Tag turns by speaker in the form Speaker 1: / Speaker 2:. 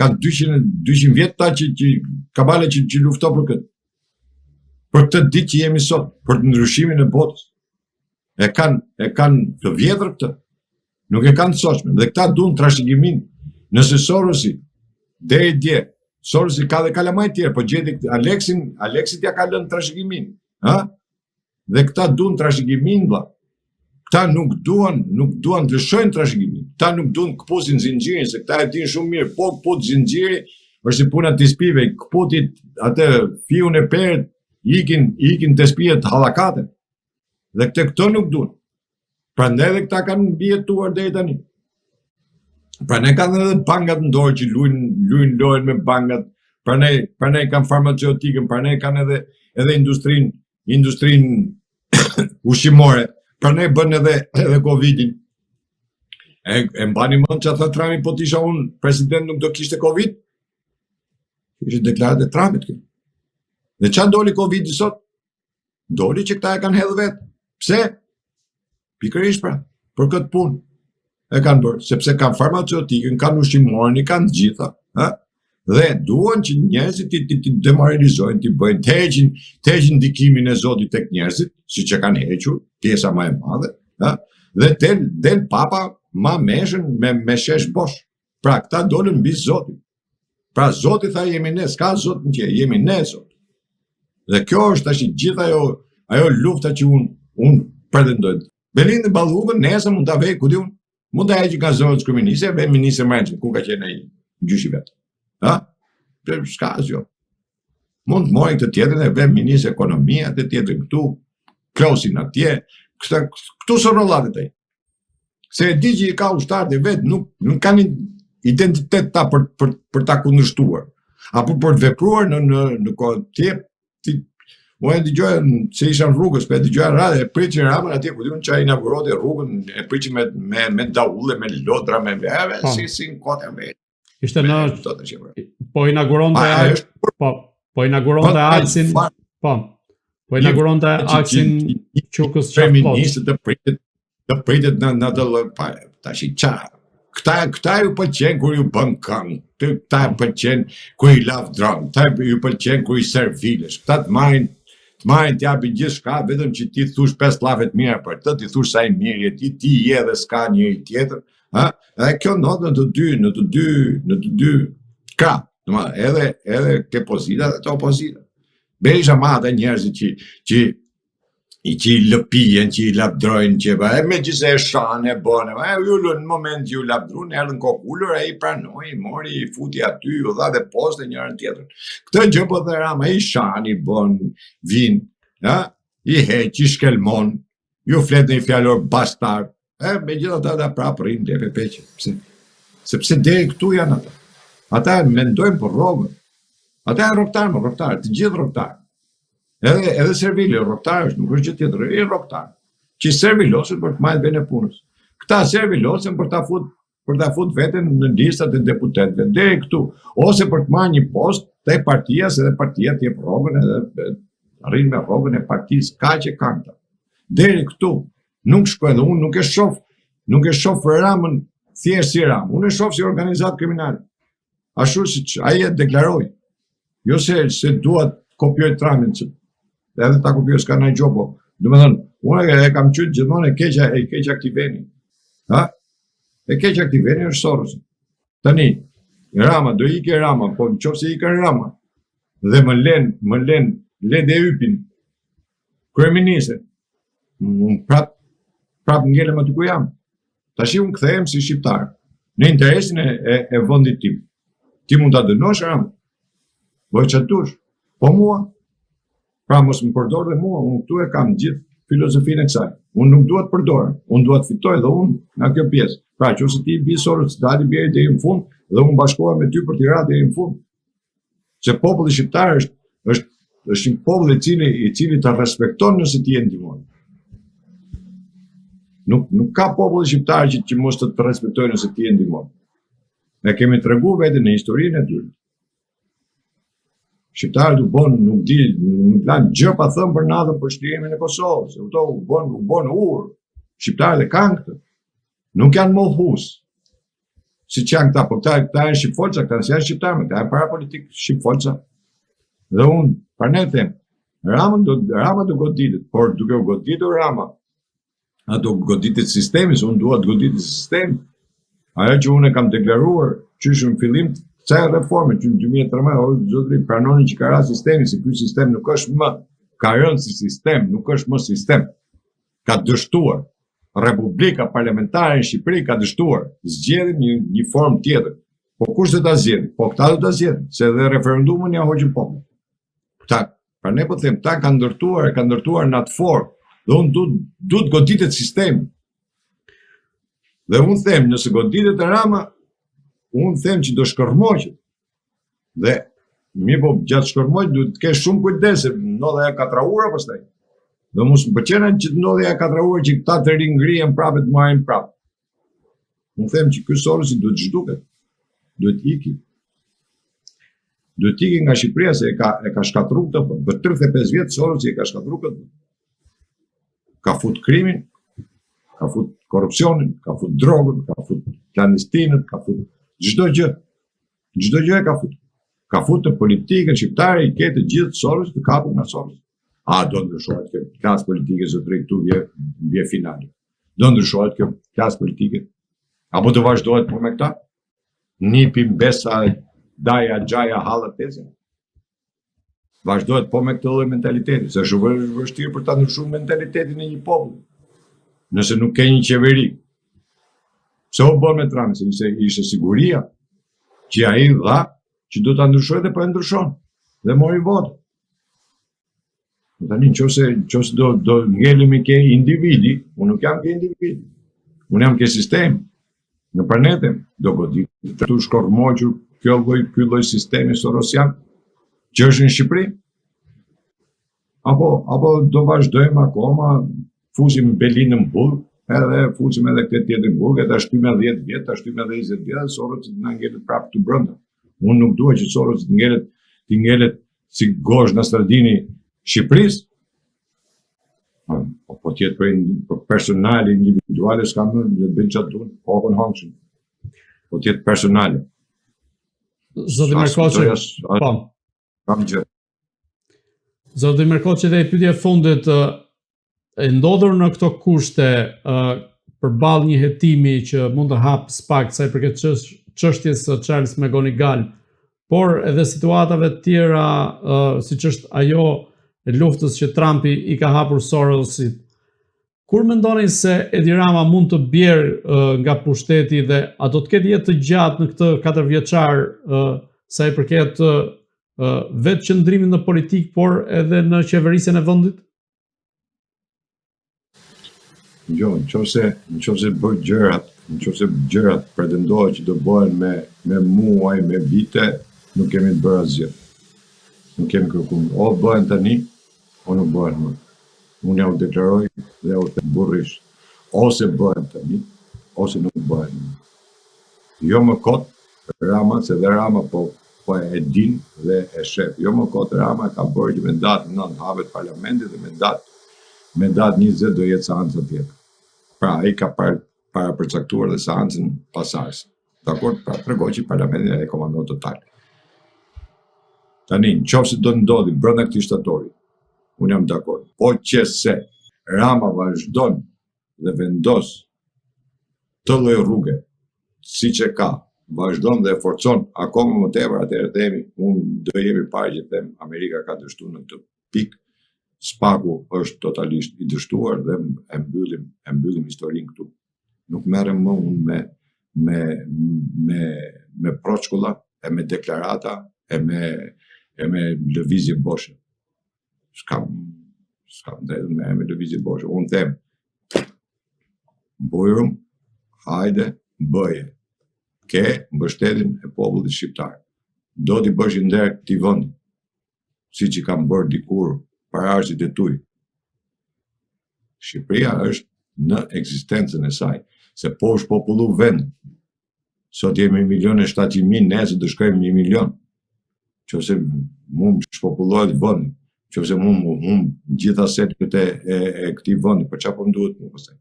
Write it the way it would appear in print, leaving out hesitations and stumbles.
Speaker 1: ka 200 vjet ta që kabale që lufto për këtë. Për këtë ditë që jemi sot, për të ndryshimin e botës. E kanë të vjetër këtë. Nuk e kanë të sotshme. Dhe këta duan trashëgimin. Nëse Sorosi deri dje, Sorosi ka dhe kalamaj tjerë, po gjeti Aleksit ja ka lënë trashëgimin. Dhe këta duan trashëgimin, vlla. Këta nuk duan të lëshojnë trashëgimin. Këta nuk duan këpusin zinxhirin, se këta e dinë shumë mirë, po këput zinxhiri është si puna të spive, këputit atë fiun e perët ikin të spijet hallakate. Dhe këto nuk duan. Prandaj edhe këta kanë mbijetuar deri tani. Prandaj kanë edhe bankat në dorë që luajnë lojën me bankat. Prandaj kanë farmaceutikën, prandaj kanë edhe industrinë ushqimore. Prandaj bën edhe Covidin. E mbani mend çfarë tha Trumpi, po t'isha unë president nuk do kishte Covid? Ishte deklaratë e Trumpit kjo. Dhe çfarë doli Covidi sot? Doli që këta e kanë hedhë vetë. Pse? Pikërisht pra, për këtë punë e kanë bërë, sepse kanë farmaceutikën, kanë ushqimorin, i kanë të gjitha, dhe duan që njerëzit të demoralizojnë, të bëjnë të heqin ndikimin e Zotit tek njerëzit, siç e kanë hequr, pjesa më e madhe, dhe del papa ma meshën me shesh bosh. Pra këta dolën mbi Zotin. Pra Zoti tha jemi ne, s'ka Zot në tje, jemi ne Zot. Dhe kjo është tash gjithë ajo lufta që unë pretendoj. Belinda Ballukën nesër mund ta vej, ku di unë, mund ta heqë nga zona e kryeministit, e bën ministër Mërçi, ku ka qenë ai gjyshi vet. S'ka asgjë. Mund të mori këtë tjetrin e bën ministër ekonomia, të tjetrin këtu, Klausin atje, këtu są rollat e. Se e di që i ka ushtarët e vet, nuk kanë identitet ta për ta kundërshtuar, apo për të vepruar në kohë Unë e dëgjoj se isha në rrugës, pe dëgjoj radhë, e priqin Ramën atje, ku diun që ai inauguroi rrugën, e priqin me daulle, me lodra, me si në kote me.
Speaker 2: Ishte në po inauguronte aksin, po inauguronte aksin Qukës
Speaker 1: feministët të pritet në atë lloj tash i çfarë. Këta ju pëlqen kur ju bën këngë, këta ju pëlqen kur i lav drog, këta ju pëlqen kur i servilesh, këta të marrin t'japi gjithçka, vetëm që ti thush 5 llafe të mira për të, ti thush sa i mirë je ti je dhe s'ka njëri tjetër, Edhe kjo ndodh në të dy ka, edhe ke pozita dhe të opozita. Berisha ma ata njerëzit që i lëpijen, që i labdrojnë, që me gjithse e shanë, e bënë, ju në moment që ju labdrun, erdhën kokullur, e i pranoj, i mori, i futi aty, u dha dhe poste njërën tjetër. Këtë gjë po dhe Rama, i shanë, i bënë, vinë, i heq, i shkelmon, ju flet në i fjallor bastar, me gjitha ta prapë rinë, lepe peqe. Sepse deri këtu janë ata. Ata mendojnë për rogën. Ata janë roktarë, të gjithë roktarë. Edhe servili, roktarë është, nuk është gjithë tjetër, i roktarë. Që servilosin për të majtë vene punës. Këta servilosin për ta fut veten në listat e deputetëve, deri këtu. Ose për të marrë një post te partia, se dhe partia të jep rogën edhe rrinë me rogën e partisë, ka që kanë ta. Deri këtu. Nuk shkoj dhe unë nuk e shoh Ramën thjesht si Ramë, unë e shoh si organizatë kriminale. Ashtu siç ai e deklaroi. Jo se duat kopjoj Trumpin, edhe ta kopjoj s'ka ndonjë gjë, po. Domethënë, unë e kam qyt gjithmonë e keq aktiveni. E keq aktiveni është Sorosi. Tani, Rama, do ikë Rama, po nëse ikën Rama dhe më lën le dhe hypin kryeministër. Prap ngelem aty ku jam. Tashi unë kthehem si shqiptar në interesin e vendit tim. Ti mund ta dënosh Ramën. Bëj çfarë dush. Po mua. Pra mos më përdor dhe mua, unë këtu e kam gjithë filozofinë e kësaj. Unë nuk dua të përdor, unë dua të fitoj dhe unë nga kjo pjesë. Pra nëse ti bi Soros, dali bie deri në fund dhe unë bashkohem me ty për të radhë deri në fund. Se populli shqiptar është një popull i cili ta respekton nëse ti e ndihmon. Nuk ka popull shqiptar që mos të respektojë nëse ti e ndihmon. Ne kemi treguar vetë në historinë e tyre. Shqiptarët u nuk lanë gjë pa thënë për natën për shtirimin e Kosovës. U bën urë. Shqiptarët e kanë këtë. Nuk janë mollhus. si që janë këta, po këta janë shqipfolca, këta janë shqiptarë, këta janë para politikë shqipfolca. Dhe unë, për ne them, Rama do goditit, por duke u goditur Rama, a do goditit sistemi, se unë dua të goditit sistemi. Ajo që unë e kam deklaruar, qysh në fillim të kësaj reforme, që në 2013, zotëri pranoni që ka ra sistemi, se ky sistem nuk është më, ka rënë si sistem, nuk është më sistem. Ka dështuar. Republika parlamentare në Shqipëri ka dështuar. Zgjedhin një formë tjetër. Po kush do ta zgjedhin? Po këta do ta zgjedhin, se dhe referendumin ja hoqën popull. Këta, pra ne po them, ta kanë ndërtuar në atë formë. Dhe unë du të goditet sistemi. Dhe unë them, nëse goditet e Rama, unë them që do shkërmoqet. Dhe, mi po gjatë shkërmoqet, du të kesh shumë kujdes, se ndodhe e 4 ura pastaj. Dhe mos më pëlqen që të ndodhe e 4 ura që këta të ringrihen prapë të marrin prapë. Unë them që ky Sorosi duhet të zhduket. Duhet iki. Duhet iki nga Shqipëria, se e ka shkatruar këtë, për 35 vjet Sorosi e ka shkatruar këtë. Ka fut krimin, ka fut korrupsionin, ka fut drogën, ka fut klandestinët, ka fut çdo gjë. Çdo gjë e ka fut. Ka fut të politikën shqiptare, i ketë të gjithë Soros të kapur nga Soros. A do ndryshohet kjo klasë politike zotëri këtu vje finale. Do ndryshohet kjo klasë politike. Apo do vazhdohet po me këta? Nipi, Mbesa, Daja, Gjaja, Halla, Tezja. Vazhdohet po me këtë lloj mentaliteti, se është vështirë për ta ndryshuar mentalitetin e një populli. Nëse nuk ke një qeveri. Pse u bën me Trump, se ishte siguria që ai dha që do ta ndryshojë dhe po e ndryshon. Dhe mori votë. Tani nëse do ngelemi ke individi, unë nuk jam ke individi. Unë jam ke sistem. Në planetin do goditë të shkormoqur ky lloj sistemi sorosian që është në Shqipëri? Apo do vazhdojmë akoma, fusim Belinë në burg, edhe fusim edhe këtë tjetër në burg, ta shtymë 10 vjet, ta shtymë 20 vjet, Sorosi na ngelet prapë të brenda. Unë nuk dua që Sorosi të ngelet si gosh në stradini Shqipërisë. Po tjetë për personale, individuale, s'kam në bëjnë qatë dunë, po akon hangëshën. Po tjetë personale.
Speaker 2: Zoti Merkoçi, po.
Speaker 1: Kam gjë.
Speaker 2: Zoti Merkoçi, dhe i pyetja e fundit, e ndodhur në këto kushte përballë një hetimi që mund të hap spak sa i përket çështjes së Charles McGonigal, por edhe situatave të tjera, siç është ajo e luftës që Trumpi i ka hapur Sorosit. Kur mendoni se Edi Rama mund të bjerë nga pushteti dhe a do të ketë jetë të gjatë në këtë 4 vjeçar sa i përket vetë qëndrimit në politikë, por edhe në qeverisjen e vendit?
Speaker 1: Jo, nëse gjërat pretendohet që do bëhen me muaj, me vite, nuk kemi të bërë asgjë. Nuk kemi kërkuar. O bëhen tani, o nuk bëhen më. Unë ja u deklaroj dhe u them burrish. Ose bëhen tani, ose nuk bëhen më. Jo më kot Rama, se dhe Rama po e din dhe e shef. Jo më kot Rama ka bërë që me datë 9 hapet parlamentit dhe me datë 20 do jetë seanca tjetër. Pra, ai ka para përcaktuar dhe seancën pasardhëse. Dakor? Pra, tregoj që parlamenti e komandon total. Tani, nëse do ndodhi brenda këtij shtatori, unë jam dakord. Po që se Rama vazhdon dhe vendos të lloj rruge, siç e ka, vazhdon dhe forcon akoma më tepër, atëherë themi, unë do jemi parë që them Amerika ka dështuar në këtë pikë. Spaku është totalisht i dështuar dhe e mbyllim historinë këtu. Nuk merrem më unë me proçkulla, e me deklarata, e me lëvizje boshe. S'kam drejtën me lëvizje boshe. Unë them, bujrum, hajde, bëje. Ke mbështetjen e popullit shqiptar. Do t'i bësh nder këtij vendi, siç i kam bërë dikur paraardhësit e tuj. Shqipëria është në ekzistencën e saj, se po është popullu vend. Sot jemi 1.700.000, nesër do shkojmë 1 milion. Nëse mund shpopullohet vendi, nëse mund gjitha setët e këtij vendi, për çfarë po duhet më pastaj?